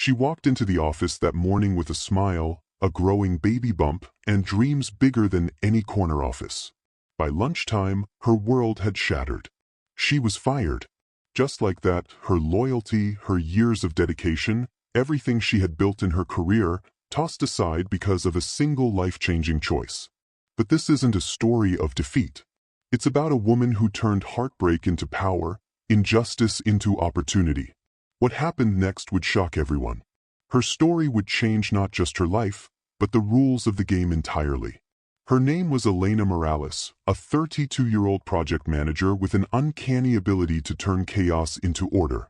She walked into the office that morning with a smile, a growing baby bump, and dreams bigger than any corner office. By lunchtime, her world had shattered. She was fired. Just like that, her loyalty, her years of dedication, everything she had built in her career, tossed aside because of a single life-changing choice. But this isn't a story of defeat. It's about a woman who turned heartbreak into power, injustice into opportunity. What happened next would shock everyone. Her story would change not just her life, but the rules of the game entirely. Her name was Elena Morales, a 32-year-old project manager with an uncanny ability to turn chaos into order.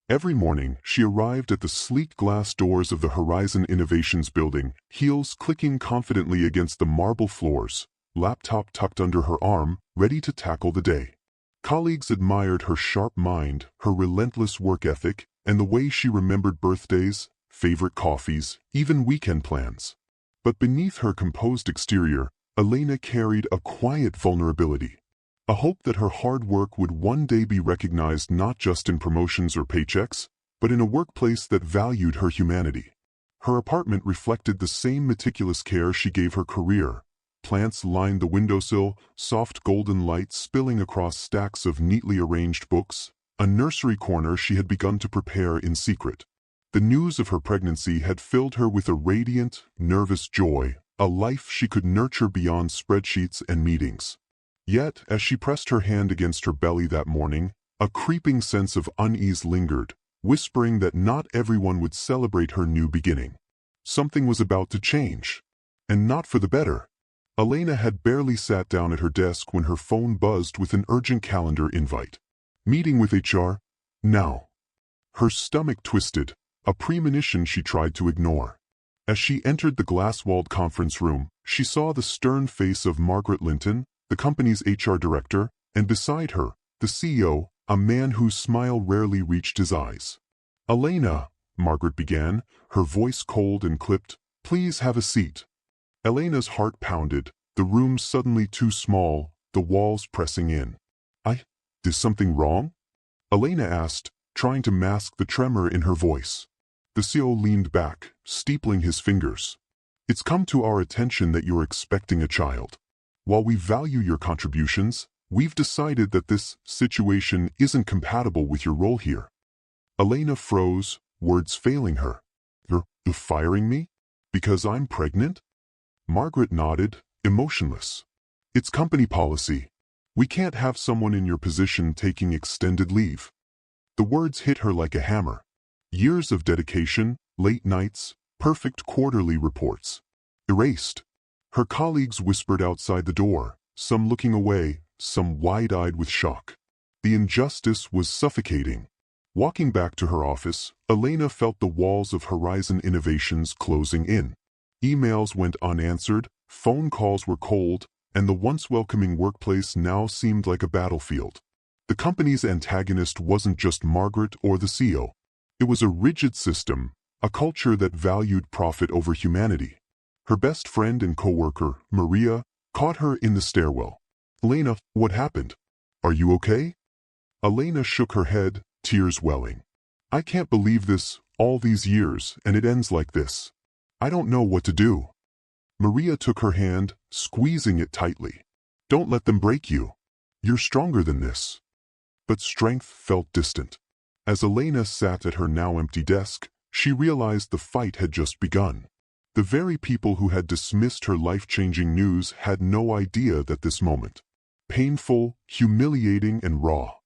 Every morning, she arrived at the sleek glass doors of the Horizon Innovations building, heels clicking confidently against the marble floors, laptop tucked under her arm, ready to tackle the day. Colleagues admired her sharp mind, her relentless work ethic, and the way she remembered birthdays, favorite coffees, even weekend plans. But beneath her composed exterior, Elena carried a quiet vulnerability, a hope that her hard work would one day be recognized not just in promotions or paychecks, but in a workplace that valued her humanity. Her apartment reflected the same meticulous care she gave her career. Plants lined the windowsill, soft golden light spilling across stacks of neatly arranged books, a nursery corner she had begun to prepare in secret. The news of her pregnancy had filled her with a radiant, nervous joy, a life she could nurture beyond spreadsheets and meetings. Yet, as she pressed her hand against her belly that morning, a creeping sense of unease lingered, whispering that not everyone would celebrate her new beginning. Something was about to change, and not for the better. Elena had barely sat down at her desk when her phone buzzed with an urgent calendar invite. Meeting with HR? Now. Her stomach twisted, a premonition she tried to ignore. As she entered the glass-walled conference room, she saw the stern face of Margaret Linton, the company's HR director, and beside her, the CEO, a man whose smile rarely reached his eyes. "Elena," Margaret began, her voice cold and clipped, "please have a seat." Elena's heart pounded, the room suddenly too small, the walls pressing in. Is something wrong?" Elena asked, trying to mask the tremor in her voice. The CEO leaned back, steepling his fingers. "It's come to our attention that you're expecting a child. While we value your contributions, we've decided that this situation isn't compatible with your role here." Elena froze, words failing her. You're firing me? Because I'm pregnant?" Margaret nodded, emotionless. "It's company policy. We can't have someone in your position taking extended leave." The words hit her like a hammer. Years of dedication, late nights, perfect quarterly reports. Erased. Her colleagues whispered outside the door, some looking away, some wide-eyed with shock. The injustice was suffocating. Walking back to her office, Elena felt the walls of Horizon Innovations closing in. Emails went unanswered, phone calls were cold, and the once welcoming workplace now seemed like a battlefield. The company's antagonist wasn't just Margaret or the CEO. It was a rigid system, a culture that valued profit over humanity. Her best friend and coworker, Maria, caught her in the stairwell. "Elena, what happened? Are you okay?" Elena shook her head, tears welling. "I can't believe this, all these years, and it ends like this. I don't know what to do." Maria took her hand, squeezing it tightly. "Don't let them break you. You're stronger than this." But strength felt distant. As Elena sat at her now empty desk, she realized the fight had just begun. The very people who had dismissed her life-changing news had no idea that this moment, painful, humiliating, and raw,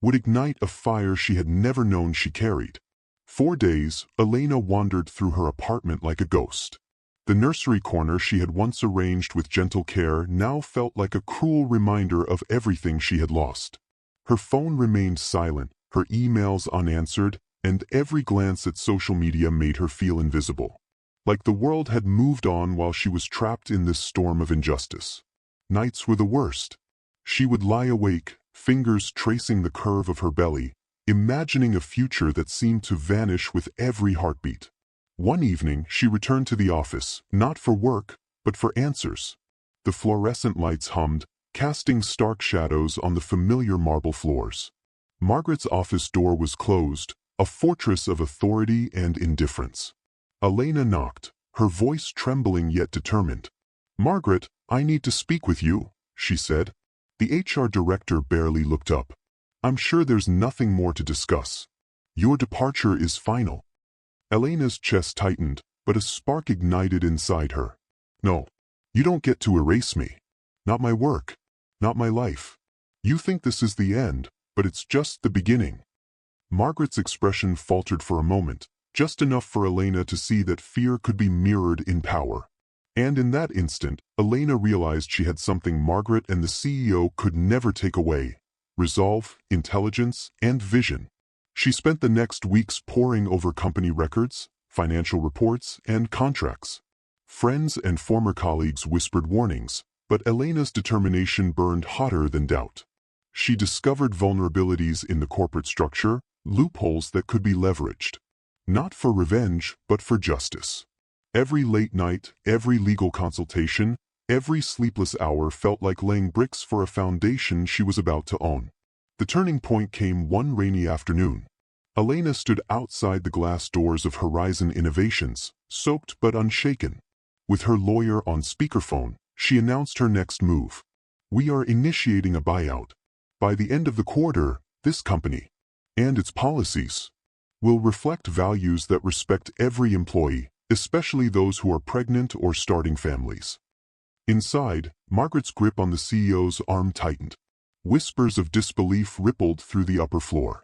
would ignite a fire she had never known she carried. For days, Elena wandered through her apartment like a ghost. The nursery corner she had once arranged with gentle care now felt like a cruel reminder of everything she had lost. Her phone remained silent, her emails unanswered, and every glance at social media made her feel invisible. Like the world had moved on while she was trapped in this storm of injustice. Nights were the worst. She would lie awake, fingers tracing the curve of her belly, imagining a future that seemed to vanish with every heartbeat. One evening, she returned to the office, not for work, but for answers. The fluorescent lights hummed, casting stark shadows on the familiar marble floors. Margaret's office door was closed, a fortress of authority and indifference. Elena knocked, her voice trembling yet determined. "Margaret, I need to speak with you," she said. The HR director barely looked up. "I'm sure there's nothing more to discuss. Your departure is final." Elena's chest tightened, but a spark ignited inside her. "No, you don't get to erase me. Not my work. Not my life. You think this is the end, but it's just the beginning." Margaret's expression faltered for a moment, just enough for Elena to see that fear could be mirrored in power. And in that instant, Elena realized she had something Margaret and the CEO could never take away: resolve, intelligence, and vision. She spent the next weeks poring over company records, financial reports, and contracts. Friends and former colleagues whispered warnings, but Elena's determination burned hotter than doubt. She discovered vulnerabilities in the corporate structure, loopholes that could be leveraged. Not for revenge, but for justice. Every late night, every legal consultation, every sleepless hour felt like laying bricks for a foundation she was about to own. The turning point came one rainy afternoon. Elena stood outside the glass doors of Horizon Innovations, soaked but unshaken. With her lawyer on speakerphone, she announced her next move. "We are initiating a buyout. By the end of the quarter, this company and its policies will reflect values that respect every employee, especially those who are pregnant or starting families." Inside, Margaret's grip on the CEO's arm tightened. Whispers of disbelief rippled through the upper floor.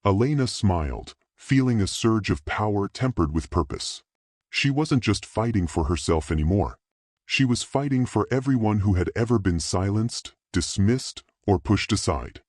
Elena smiled, feeling a surge of power tempered with purpose. She wasn't just fighting for herself anymore. She was fighting for everyone who had ever been silenced, dismissed, or pushed aside.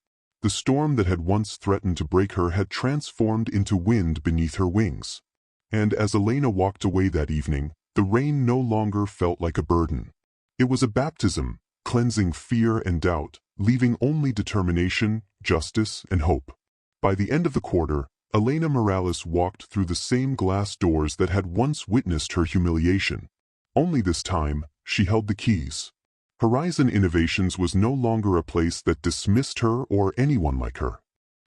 The storm that had once threatened to break her had transformed into wind beneath her wings. And as Elena walked away that evening, the rain no longer felt like a burden. It was a baptism, cleansing fear and doubt, leaving only determination, justice, and hope. By the end of the quarter, Elena Morales walked through the same glass doors that had once witnessed her humiliation. Only this time, she held the keys. Horizon Innovations was no longer a place that dismissed her or anyone like her.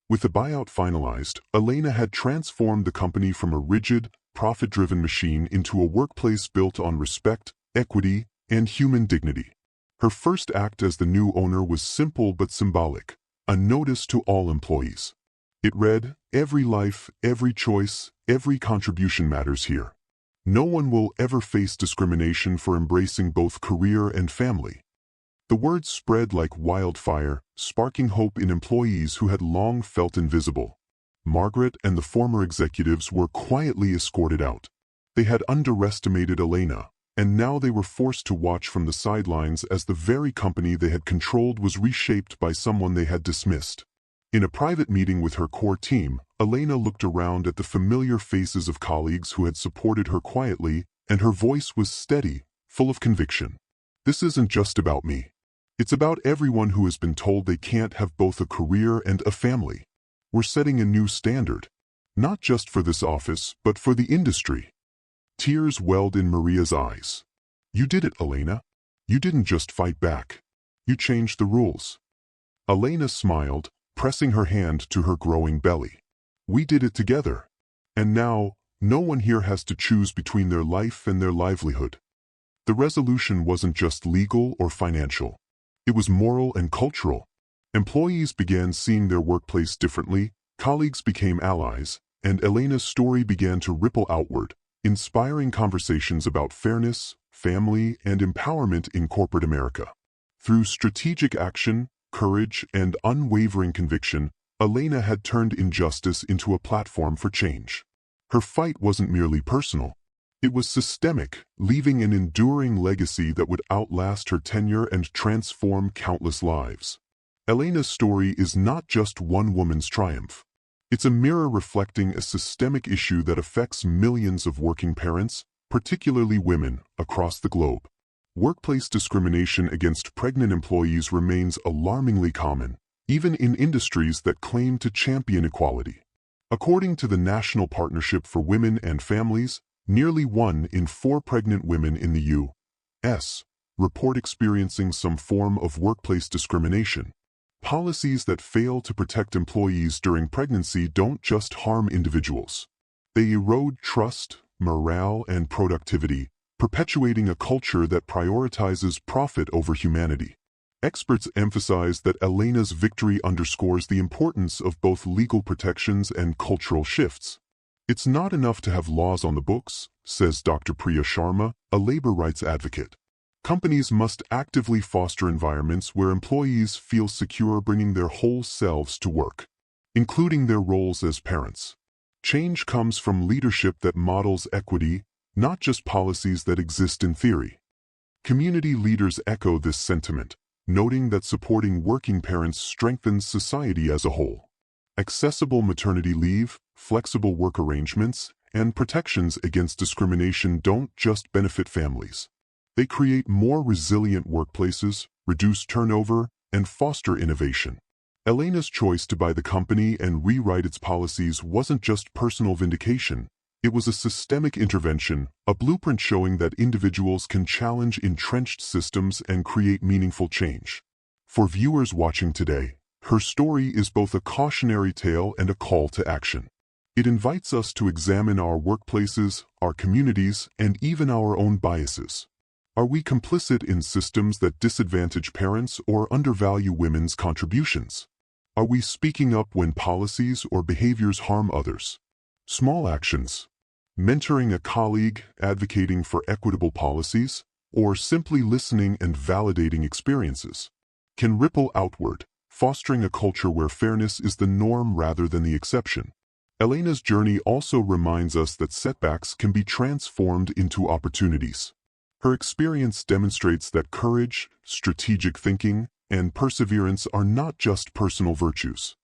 With the buyout finalized, Elena had transformed the company from a rigid, profit-driven machine into a workplace built on respect, equity, and human dignity. Her first act as the new owner was simple but symbolic: a notice to all employees. It read, "Every life, every choice, every contribution matters here. No one will ever face discrimination for embracing both career and family." The words spread like wildfire, sparking hope in employees who had long felt invisible. Margaret and the former executives were quietly escorted out. They had underestimated Elena, and now they were forced to watch from the sidelines as the very company they had controlled was reshaped by someone they had dismissed. In a private meeting with her core team, Elena looked around at the familiar faces of colleagues who had supported her quietly, and her voice was steady, full of conviction. "This isn't just about me. It's about everyone who has been told they can't have both a career and a family. We're setting a new standard, not just for this office, but for the industry." Tears welled in Maria's eyes. "You did it, Elena. You didn't just fight back. You changed the rules." Elena smiled, pressing her hand to her growing belly. "We did it together. And now, no one here has to choose between their life and their livelihood." The resolution wasn't just legal or financial. It was moral and cultural. Employees began seeing their workplace differently, colleagues became allies, and Elena's story began to ripple outward, inspiring conversations about fairness, family, and empowerment in corporate America. Through strategic action, courage, and unwavering conviction, Elena had turned injustice into a platform for change. Her fight wasn't merely personal. It was systemic, leaving an enduring legacy that would outlast her tenure and transform countless lives. Elena's story is not just one woman's triumph. It's a mirror reflecting a systemic issue that affects millions of working parents, particularly women, across the globe. Workplace discrimination against pregnant employees remains alarmingly common, even in industries that claim to champion equality. According to the National Partnership for Women and Families, nearly 1 in 4 pregnant women in the U.S. report experiencing some form of workplace discrimination. Policies that fail to protect employees during pregnancy don't just harm individuals. They erode trust, morale, and productivity, perpetuating a culture that prioritizes profit over humanity. Experts emphasize that Elena's victory underscores the importance of both legal protections and cultural shifts. It's not enough to have laws on the books, says Dr. Priya Sharma, a labor rights advocate. Companies must actively foster environments where employees feel secure bringing their whole selves to work, including their roles as parents. Change comes from leadership that models equity, not just policies that exist in theory. Community leaders echo this sentiment, noting that supporting working parents strengthens society as a whole. Accessible maternity leave, flexible work arrangements, and protections against discrimination don't just benefit families. They create more resilient workplaces, reduce turnover, and foster innovation. Elena's choice to buy the company and rewrite its policies wasn't just personal vindication. It was a systemic intervention, a blueprint showing that individuals can challenge entrenched systems and create meaningful change. For viewers watching today, her story is both a cautionary tale and a call to action. It invites us to examine our workplaces, our communities, and even our own biases. Are we complicit in systems that disadvantage parents or undervalue women's contributions? Are we speaking up when policies or behaviors harm others? Small actions, mentoring a colleague, advocating for equitable policies, or simply listening and validating experiences, can ripple outward, fostering a culture where fairness is the norm rather than the exception. Elena's journey also reminds us that setbacks can be transformed into opportunities. Her experience demonstrates that courage, strategic thinking, and perseverance are not just personal virtues.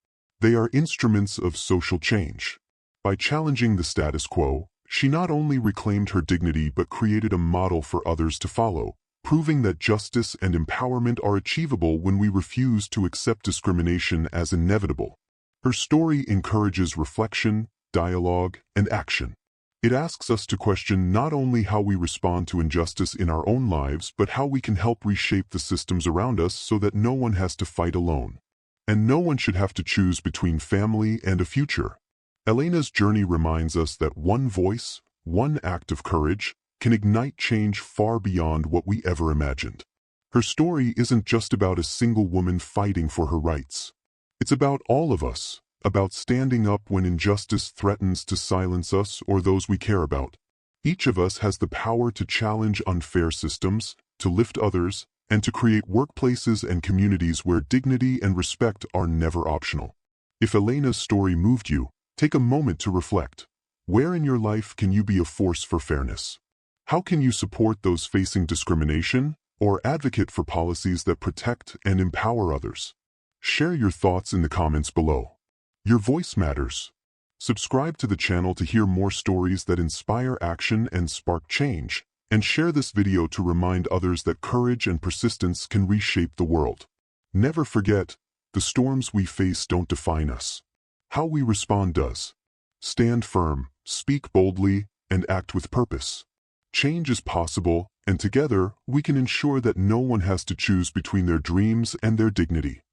They are instruments of social change. By challenging the status quo, she not only reclaimed her dignity but created a model for others to follow, proving that justice and empowerment are achievable when we refuse to accept discrimination as inevitable. Her story encourages reflection, dialogue, and action. It asks us to question not only how we respond to injustice in our own lives, but how we can help reshape the systems around us so that no one has to fight alone. And no one should have to choose between family and a future. Elena's journey reminds us that one voice, one act of courage, can ignite change far beyond what we ever imagined. Her story isn't just about a single woman fighting for her rights. It's about all of us. About standing up when injustice threatens to silence us or those we care about. Each of us has the power to challenge unfair systems, to lift others, and to create workplaces and communities where dignity and respect are never optional. If Elena's story moved you, take a moment to reflect. Where in your life can you be a force for fairness? How can you support those facing discrimination or advocate for policies that protect and empower others? Share your thoughts in the comments below. Your voice matters. Subscribe to the channel to hear more stories that inspire action and spark change, and share this video to remind others that courage and persistence can reshape the world. Never forget, the storms we face don't define us. How we respond does. Stand firm, speak boldly, and act with purpose. Change is possible, and together we can ensure that no one has to choose between their dreams and their dignity.